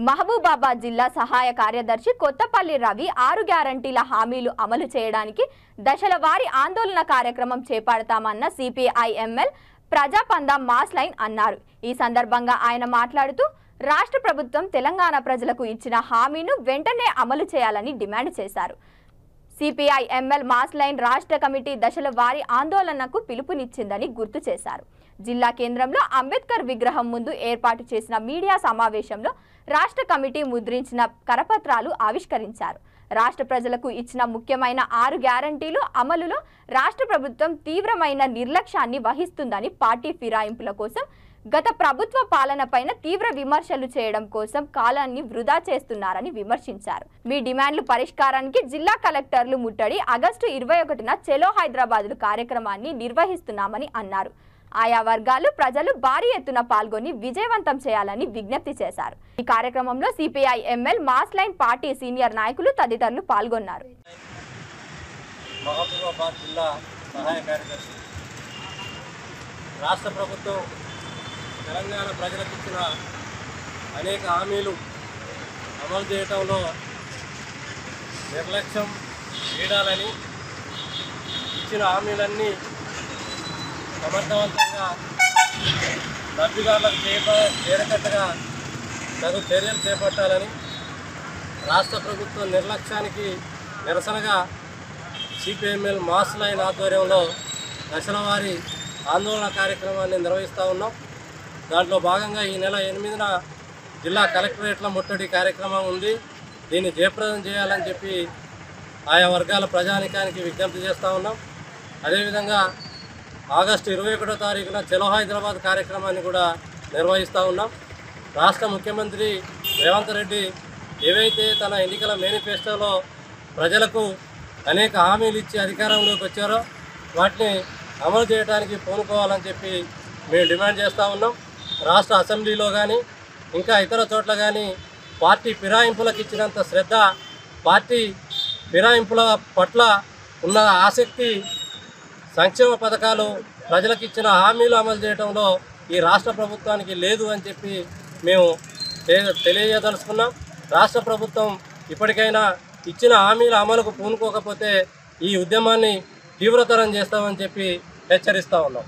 మహబూబాబాద్ జిల్లా సహాయ కార్యదర్శి కొత్తపల్లి రవి 6 గ్యారంటీల హామీలు అమలు చేయడానికి దశల వారీ ఆందోళన కార్యక్రమం చేపడతామన్న సిపిఐఎంఎల్ ప్రజాపంద మాస్ లైన్ అన్నారు। ఈ సందర్భంగా ఆయన మాట్లాడుతూ రాష్ట్ర ప్రభుత్వం తెలంగాణ ప్రజలకు ఇచ్చిన హామీను వెంటనే అమలు చేయాలని డిమాండ్ చేశారు। సిపిఐఎంఎల్ మాస్ లైన్ రాష్ట్ర కమిటీ దశల వారీ ఆందోళనకు పిలుపునిచ్చిందని గుర్తు చేశారు। జిల్లా కేంద్రంలో అంబేద్కర్ విగ్రహం ముందు ఏర్పాటు చేసిన మీడియా సమావేశంలో రాష్ట్ర కమిటీ ముద్రించిన కరపత్రాలు ఆవిష్కరించారు। రాష్ట్ర ప్రజలకు ఇచ్చిన ముఖ్యమైన 6 గ్యారంటీలు అమలులో రాష్ట్ర ప్రభుత్వం తీవ్రమైన నిర్లక్ష్యాన్ని వహిస్తుందని పార్టీ ఫిరాయింపుల కోసం గత ప్రభుత్వ పాలనపైన తీవ్ర విమర్శలు చేయడం కోసం కాలాన్ని వృధా చేస్తున్నారని విమర్శించారు। మీ డిమాండ్లు పరిష్కారానికి జిల్లా కలెక్టర్లు ముట్టడి ఆగస్టు 21న చెలో హైదరాబాద్ కార్యక్రమాన్ని నిర్వహిస్తున్నామని అన్నారు। ఆయా వర్గాలు ప్రజలు భారీ ఎత్తున పాల్గొని విజయవంతం చేయాలని విజ్ఞప్తి చేశారు। ఈ కార్యక్రమంలో CPIML mass line party senior నాయకులు తదితరులు పాల్గొన్నారు। మహబూబాబాద్ జిల్లా సహాయ కార్యదర్శి రాష్ట్ర ప్రభుత్వం తెలంగాణ ప్రజలకు ఇచ్చిన అనేక హామీలు అమలు చేయడంలో నిర్లక్ష్యం చేయడాలని ఇచ్చిన హామీలన్నీ సమర్థవంతంగా లబ్ధిదారులకు చేరకట్టుగా తగు చర్యలు చేపట్టాలని రాష్ట్ర ప్రభుత్వం నిర్లక్ష్యానికి నిరసనగా సిపిఐఎంఎల్ మాస్ లైన్ ఆధ్వర్యంలో దశల వారీ ఆందోళన కార్యక్రమాన్ని నిర్వహిస్తూ ఉన్నాం। దాంట్లో భాగంగా ఈ నెల 8న జిల్లా కలెక్టరేట్ల ముట్టడి కార్యక్రమం ఉంది। దీన్ని జయప్రదం చేయాలని చెప్పి ఆయా వర్గాల ప్రజానికానికి విజ్ఞప్తి చేస్తూ ఉన్నాం। అదేవిధంగా ఆగస్టు 21వ తారీఖున చలో హైదరాబాద్ కార్యక్రమాన్ని కూడా నిర్వహిస్తూ ఉన్నాం। రాష్ట్ర ముఖ్యమంత్రి రేవంత్ రెడ్డి ఏవైతే తన ఎన్నికల మేనిఫెస్టోలో ప్రజలకు అనేక హామీలు ఇచ్చి అధికారంలోకి వచ్చారో వాటిని అమలు చేయడానికి పూనుకోవాలని చెప్పి మేము డిమాండ్ చేస్తూ ఉన్నాం। రాష్ట్ర అసెంబ్లీలో కానీ ఇంకా ఇతర చోట్ల కానీ పార్టీ ఫిరాయింపులకు ఇచ్చినంత శ్రద్ధ, పార్టీ ఫిరాయింపుల పట్ల ఉన్న ఆసక్తి, సంక్షేమ పథకాలు ప్రజలకు ఇచ్చిన హామీలు అమలు చేయడంలో ఈ రాష్ట్ర ప్రభుత్వానికి లేదు అని చెప్పి మేము తెలియజేయదలుచుకున్నాం। రాష్ట్ర ప్రభుత్వం ఇప్పటికైనా ఇచ్చిన హామీల అమలుకు పూనుకోకపోతే ఈ ఉద్యమాన్ని తీవ్రతరం చేస్తామని చెప్పి హెచ్చరిస్తూ ఉన్నాం।